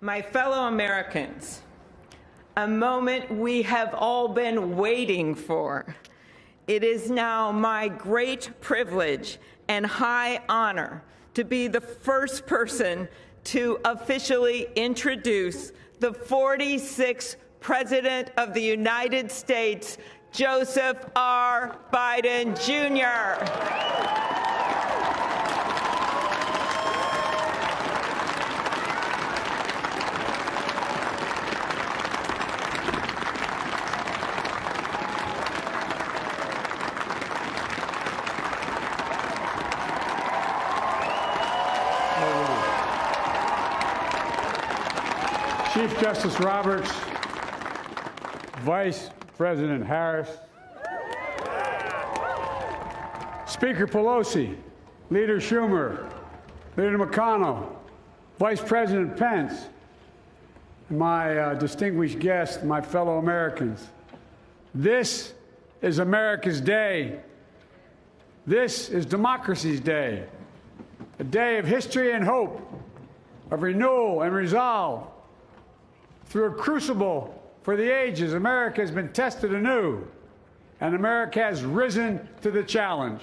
My fellow Americans, a moment we have all been waiting for. It is now my great privilege and high honor to be the first person to officially introduce the 46th President of the United States, Joseph R. Biden, Jr. Chief Justice Roberts, Vice President Harris, Speaker Pelosi, Leader Schumer, Leader McConnell, Vice President Pence, and my distinguished guests, my fellow Americans. This is America's day. This is democracy's day, a day of history and hope, of renewal and resolve. Through a crucible for the ages, America has been tested anew, and America has risen to the challenge.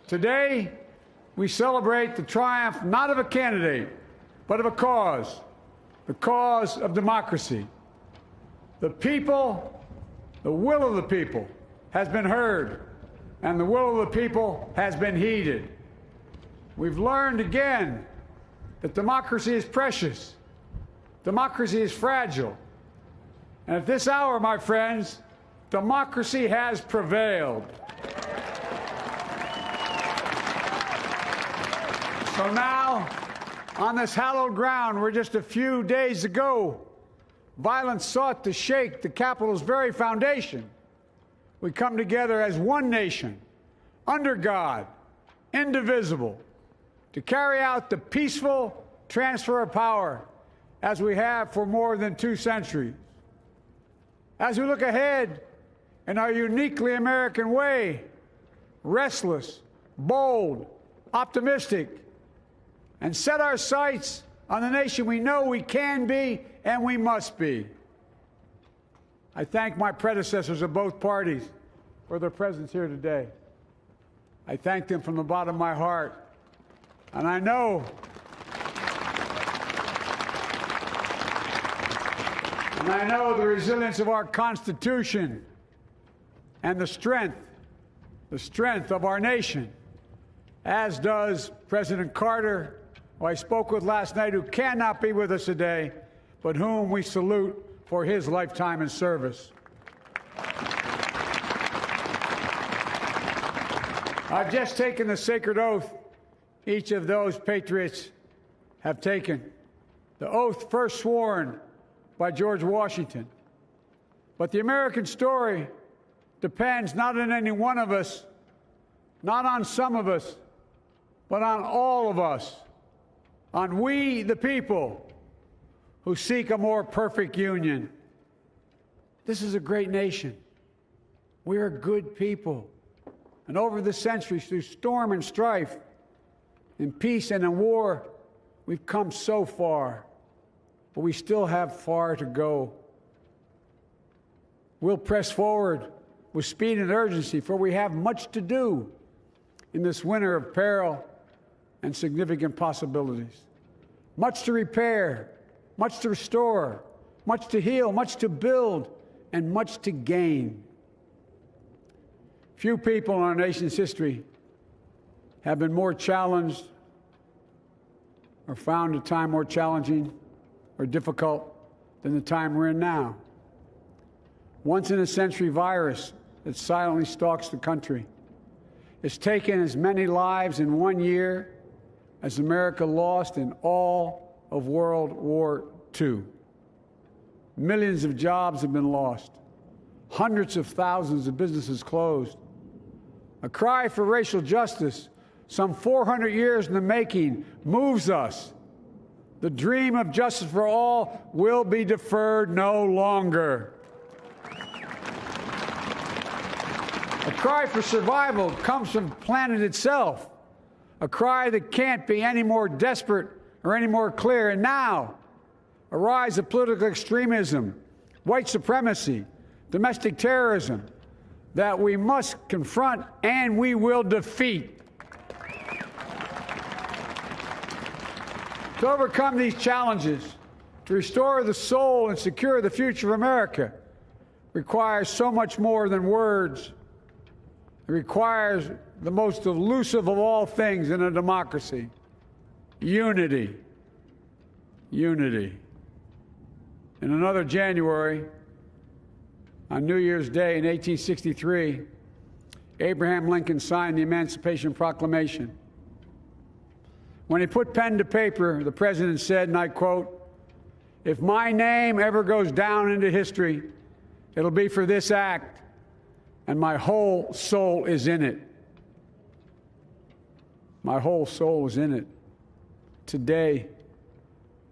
Today, we celebrate the triumph not of a candidate, but of a cause, the cause of democracy. The people, the will of the people, has been heard, and the will of the people has been heeded. We've learned again that democracy is precious. Democracy is fragile. And at this hour, my friends, democracy has prevailed. So now, on this hallowed ground where just a few days ago, violence sought to shake the Capitol's very foundation, we come together as one nation, under God, indivisible, to carry out the peaceful transfer of power as we have for more than 2 centuries. As we look ahead in our uniquely American way, restless, bold, optimistic, and set our sights on the nation we know we can be and we must be. I thank my predecessors of both parties for their presence here today. I thank them from the bottom of my heart. And I know the resilience of our Constitution and the strength of our nation, as does President Carter, who I spoke with last night, who cannot be with us today, but whom we salute for his lifetime in service. I've just taken the sacred oath each of those patriots have taken, the oath first sworn by George Washington. But the American story depends not on any one of us, not on some of us, but on all of us, on we, the people, who seek a more perfect union. This is a great nation. We are good people. And over the centuries, through storm and strife, in peace and in war, we've come so far. But we still have far to go. We'll press forward with speed and urgency, for we have much to do in this winter of peril and significant possibilities. Much to repair, much to restore, much to heal, much to build, and much to gain. Few people in our nation's history have been more challenged or found a time more challenging or difficult than the time we're in now. Once-in-a-century virus that silently stalks the country has taken as many lives in 1 year as America lost in all of World War II. Millions of jobs have been lost. Hundreds of thousands of businesses closed. A cry for racial justice, some 400 years in the making, moves us. The dream of justice for all will be deferred no longer. A cry for survival comes from the planet itself, a cry that can't be any more desperate or any more clear. And now, a rise of political extremism, white supremacy, domestic terrorism that we must confront and we will defeat. To overcome these challenges, to restore the soul and secure the future of America, requires so much more than words. It requires the most elusive of all things in a democracy: unity. Unity. In another January, on New Year's Day in 1863, Abraham Lincoln signed the Emancipation Proclamation. When he put pen to paper, the president said, and I quote, "If my name ever goes down into history, it'll be for this act, and my whole soul is in it." My whole soul is in it. Today,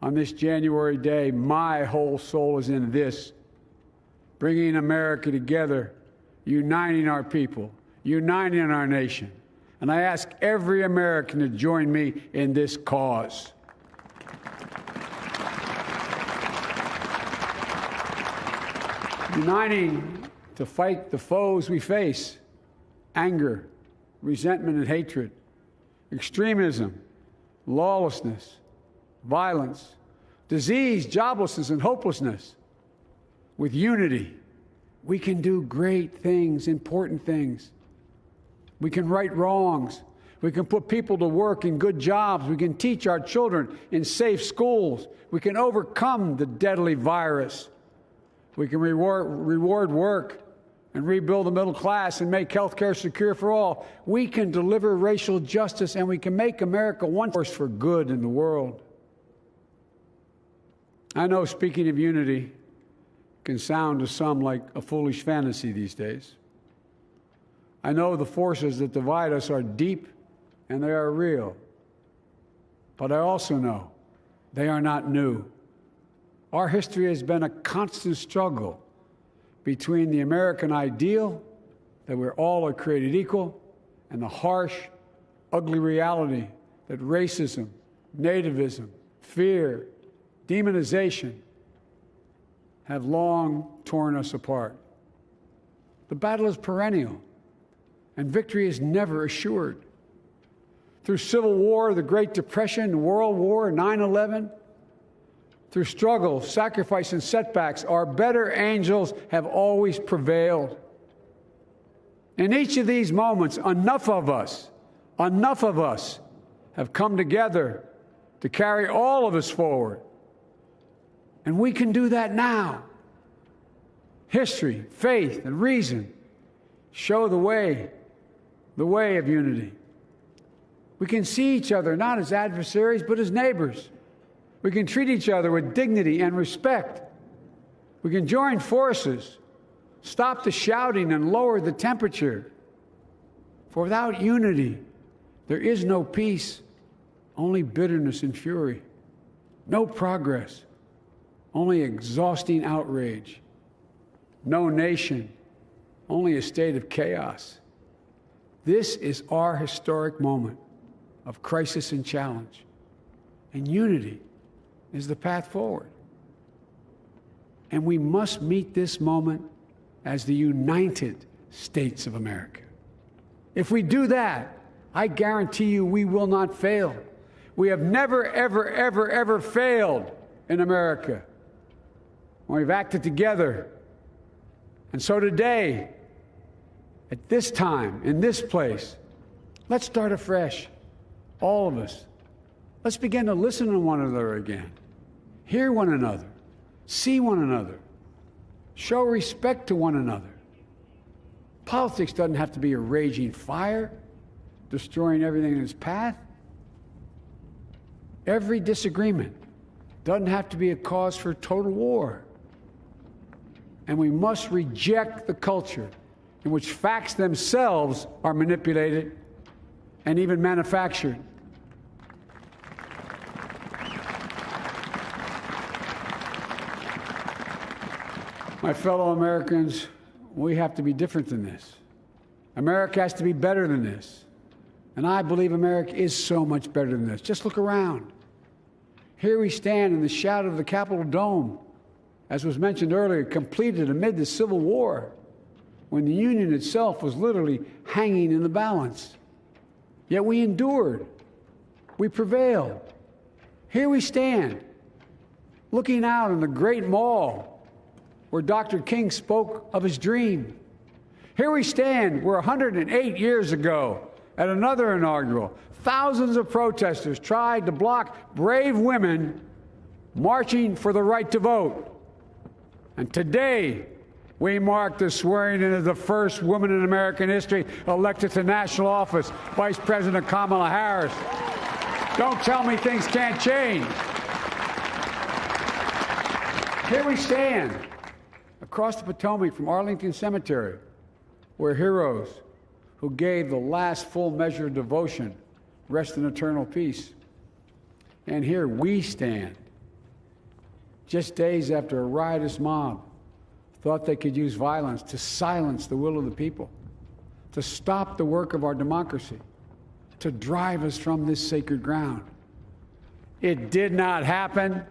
on this January day, my whole soul is in this, bringing America together, uniting our people, uniting our nation. And I ask every American to join me in this cause. Uniting to fight the foes we face: anger, resentment and hatred, extremism, lawlessness, violence, disease, joblessness, and hopelessness. With unity, we can do great things, important things. We can right wrongs. We can put people to work in good jobs. We can teach our children in safe schools. We can overcome the deadly virus. We can reward work and rebuild the middle class and make health care secure for all. We can deliver racial justice, and we can make America one force for good in the world. I know speaking of unity can sound to some like a foolish fantasy these days. I know the forces that divide us are deep and they are real. But I also know they are not new. Our history has been a constant struggle between the American ideal that we're all created equal and the harsh, ugly reality that racism, nativism, fear, demonization have long torn us apart. The battle is perennial, and victory is never assured. Through Civil War, the Great Depression, World War, 9/11, through struggle, sacrifice, and setbacks, our better angels have always prevailed. In each of these moments, enough of us have come together to carry all of us forward. And we can do that now. History, faith, and reason show the way of unity. We can see each other not as adversaries, but as neighbors. We can treat each other with dignity and respect. We can join forces, stop the shouting, and lower the temperature. For without unity, there is no peace, only bitterness and fury. No progress, only exhausting outrage. No nation, only a state of chaos. This is our historic moment of crisis and challenge, and unity is the path forward. And we must meet this moment as the United States of America. If we do that, I guarantee you we will not fail. We have never, ever, ever, ever failed in America when we've acted together. And so today, at this time, in this place, let's start afresh, all of us. Let's begin to listen to one another again, hear one another, see one another, show respect to one another. Politics doesn't have to be a raging fire, destroying everything in its path. Every disagreement doesn't have to be a cause for total war. And we must reject the culture in which facts themselves are manipulated and even manufactured. My fellow Americans, we have to be different than this. America has to be better than this. And I believe America is so much better than this. Just look around. Here we stand in the shadow of the Capitol Dome, as was mentioned earlier, completed amid the Civil War, when the Union itself was literally hanging in the balance. Yet we endured. We prevailed. Here we stand, looking out on the great mall where Dr. King spoke of his dream. Here we stand where 108 years ago, at another inaugural, thousands of protesters tried to block brave women marching for the right to vote. And today, we mark the swearing in of the first woman in American history elected to national office, Vice President Kamala Harris. Don't tell me things can't change. Here we stand across the Potomac from Arlington Cemetery, where heroes who gave the last full measure of devotion rest in eternal peace. And here we stand, just days after a riotous mob thought they could use violence to silence the will of the people, to stop the work of our democracy, to drive us from this sacred ground. It did not happen.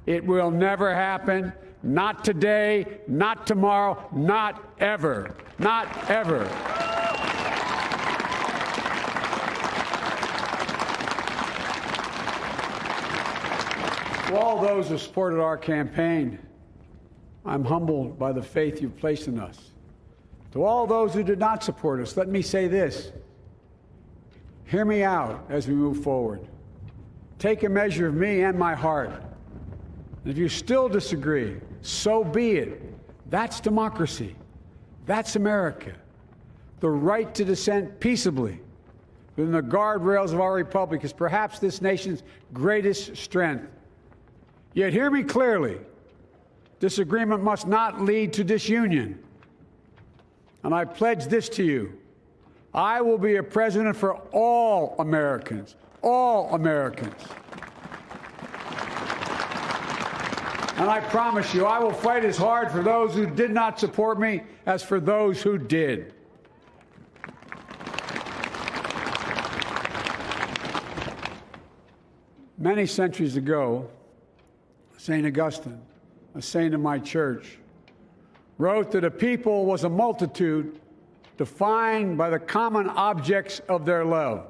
It will never happen. Not today, not tomorrow, not ever. Not ever. To all those who supported our campaign, I'm humbled by the faith you've placed in us. To all those who did not support us, let me say this. Hear me out as we move forward. Take a measure of me and my heart. And if you still disagree, so be it. That's democracy. That's America. The right to dissent peaceably within the guardrails of our republic is perhaps this nation's greatest strength. Yet hear me clearly. Disagreement must not lead to disunion. And I pledge this to you. I will be a president for all Americans. All Americans. And I promise you, I will fight as hard for those who did not support me as for those who did. Many centuries ago, St. Augustine, a saint of my church, wrote that a people was a multitude defined by the common objects of their love.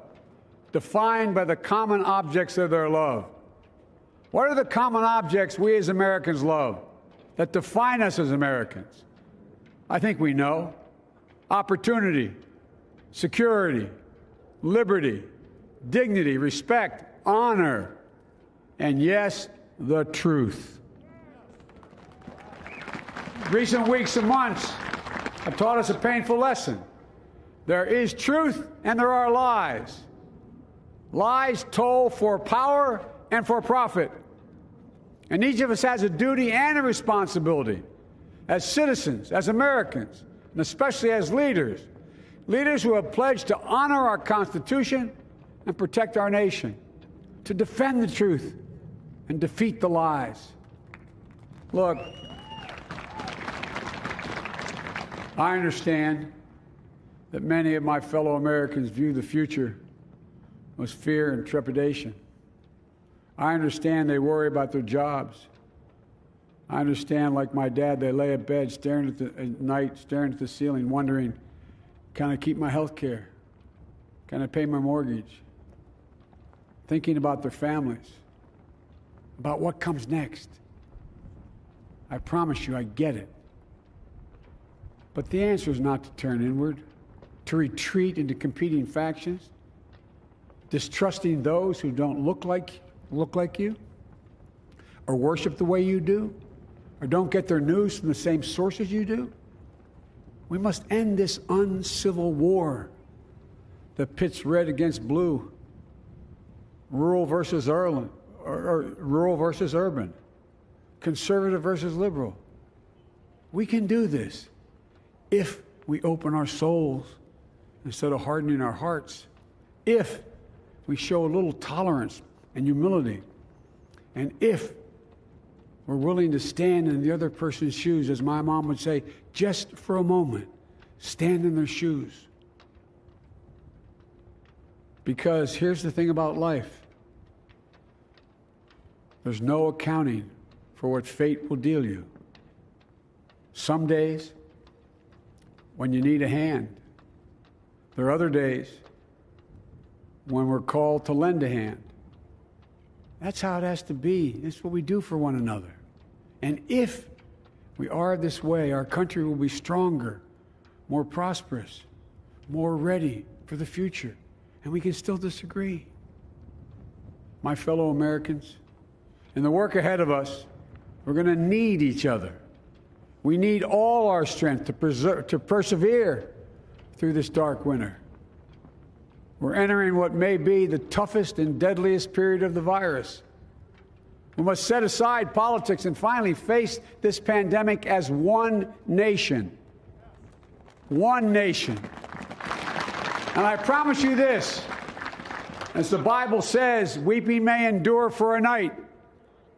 Defined by the common objects of their love. What are the common objects we as Americans love that define us as Americans? I think we know. Opportunity, security, liberty, dignity, respect, honor, and yes, the truth. Recent weeks and months have taught us a painful lesson. There is truth and there are lies. Lies told for power and for profit. And each of us has a duty and a responsibility as citizens, as Americans, and especially as leaders. Leaders who have pledged to honor our Constitution and protect our nation, to defend the truth and defeat the lies. Look, I understand that many of my fellow Americans view the future with fear and trepidation. I understand they worry about their jobs. I understand, like my dad, they lay in bed at night, staring at the ceiling, wondering, can I keep my health care? Can I pay my mortgage? Thinking about their families, about what comes next. I promise you, I get it. But the answer is not to turn inward, to retreat into competing factions, distrusting those who don't look like you, or worship the way you do, or don't get their news from the same sources you do. We must end this uncivil war that pits red against blue, rural versus urban, conservative versus liberal. We can do this if we open our souls instead of hardening our hearts, if we show a little tolerance and humility, and if we're willing to stand in the other person's shoes, as my mom would say, just for a moment, stand in their shoes. Because here's the thing about life. There's no accounting for what fate will deal you. Some days, when you need a hand. There are other days when we're called to lend a hand. That's how it has to be. That's what we do for one another. And if we are this way, our country will be stronger, more prosperous, more ready for the future. And we can still disagree. My fellow Americans, in the work ahead of us, we're going to need each other. We need all our strength to persevere through this dark winter. We're entering what may be the toughest and deadliest period of the virus. We must set aside politics and finally face this pandemic as one nation. One nation. And I promise you this, as the Bible says, weeping may endure for a night,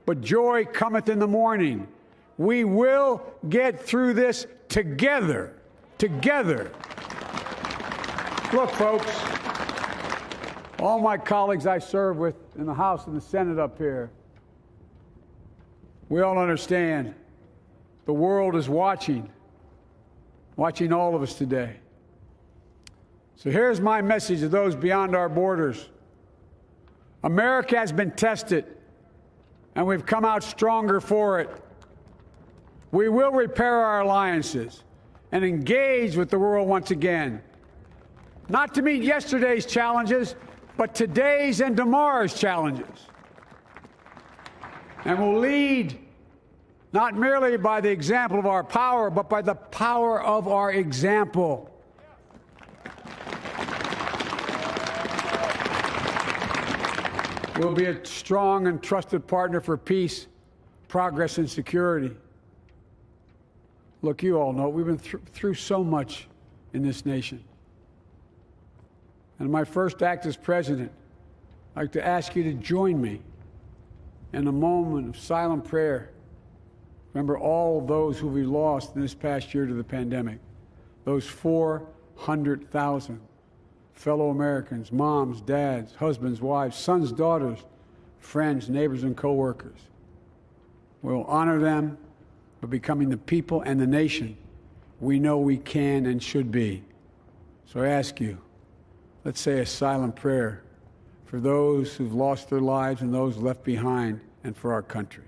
but joy cometh in the morning. We will get through this together. Together. Look, folks, all my colleagues I serve with in the House and the Senate up here, we all understand the world is watching all of us today. So here's my message to those beyond our borders. America has been tested, and we've come out stronger for it. We will repair our alliances and engage with the world once again, not to meet yesterday's challenges, but today's and tomorrow's challenges. And we'll lead not merely by the example of our power, but by the power of our example. We'll be a strong and trusted partner for peace, progress, and security. Look, you all know we've been through so much in this nation. And in my first act as president, I'd like to ask you to join me in a moment of silent prayer. Remember all of those who we lost in this past year to the pandemic. Those 400,000 fellow Americans, moms, dads, husbands, wives, sons, daughters, friends, neighbors, and co-workers. We'll honor them by becoming the people and the nation we know we can and should be. So I ask you, let's say a silent prayer for those who've lost their lives and those left behind, and for our country.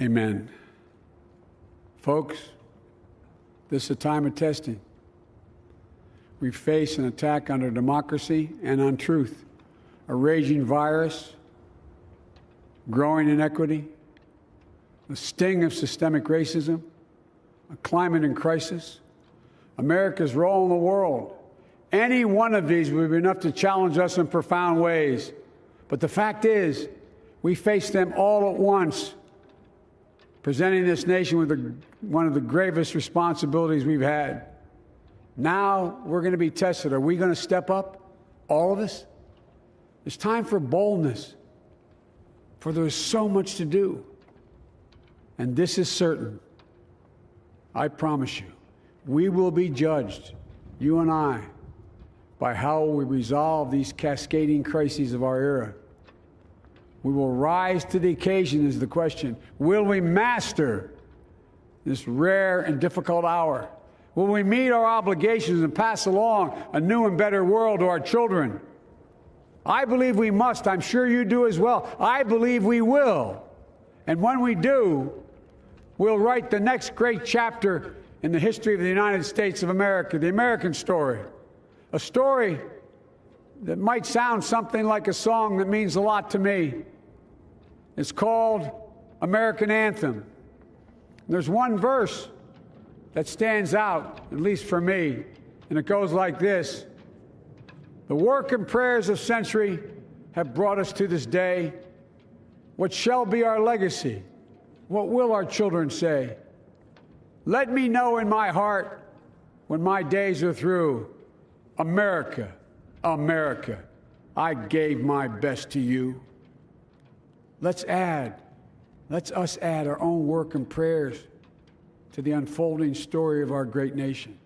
Amen. Folks, this is a time of testing. We face an attack on our democracy and on truth, a raging virus, growing inequity, the sting of systemic racism, a climate in crisis, America's role in the world. Any one of these would be enough to challenge us in profound ways. But the fact is, we face them all at once, presenting this nation with one of the gravest responsibilities we've had. Now we're going to be tested. Are we going to step up, all of us? It's time for boldness, for there's so much to do. And this is certain. I promise you, we will be judged, you and I, by how we resolve these cascading crises of our era. We will rise to the occasion is the question. Will we master this rare and difficult hour? Will we meet our obligations and pass along a new and better world to our children? I believe we must. I'm sure you do as well. I believe we will. And when we do, we'll write the next great chapter in the history of the United States of America, the American story. A story that might sound something like a song that means a lot to me. It's called American Anthem. There's one verse that stands out, at least for me, and it goes like this. The work and prayers of century have brought us to this day. What shall be our legacy? What will our children say? Let me know in my heart when my days are through. America, America, I gave my best to you. Let's us add our own work and prayers to the unfolding story of our great nation.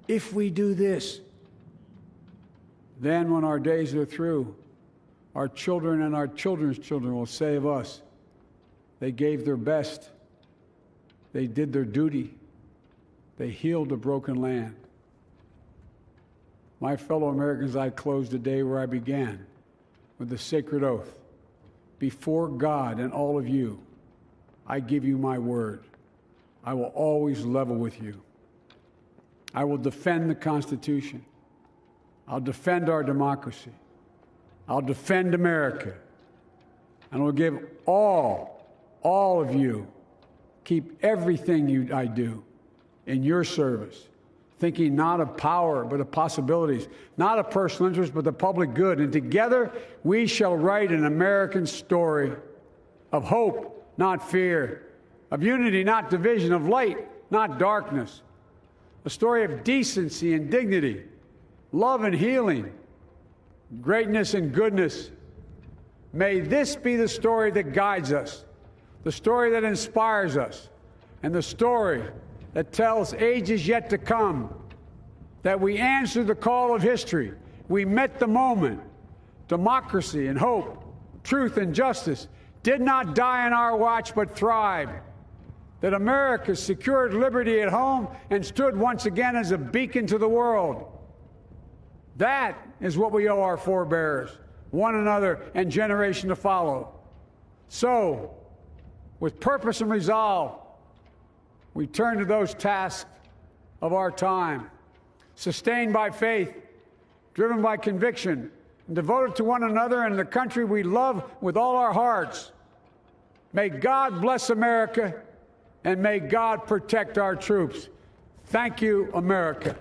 If we do this, then when our days are through, our children and our children's children will say of us, they gave their best, they did their duty, they healed a broken land. My fellow Americans, I close the day where I began, with the sacred oath. Before God and all of you, I give you my word. I will always level with you. I will defend the Constitution. I'll defend our democracy. I'll defend America. And I'll give all of you, keep everything I do in your service, thinking not of power, but of possibilities, not of personal interest, but the public good. And together, we shall write an American story of hope, not fear, of unity, not division, of light, not darkness, a story of decency and dignity, love and healing, greatness and goodness. May this be the story that guides us, the story that inspires us, and the story that tells ages yet to come that we answered the call of history. We met the moment. Democracy and hope, truth and justice did not die on our watch but thrived. That America secured liberty at home and stood once again as a beacon to the world. That is what we owe our forebears, one another, and generation to follow. So, with purpose and resolve, we turn to those tasks of our time, sustained by faith, driven by conviction, and devoted to one another and the country we love with all our hearts. May God bless America, and may God protect our troops. Thank you, America.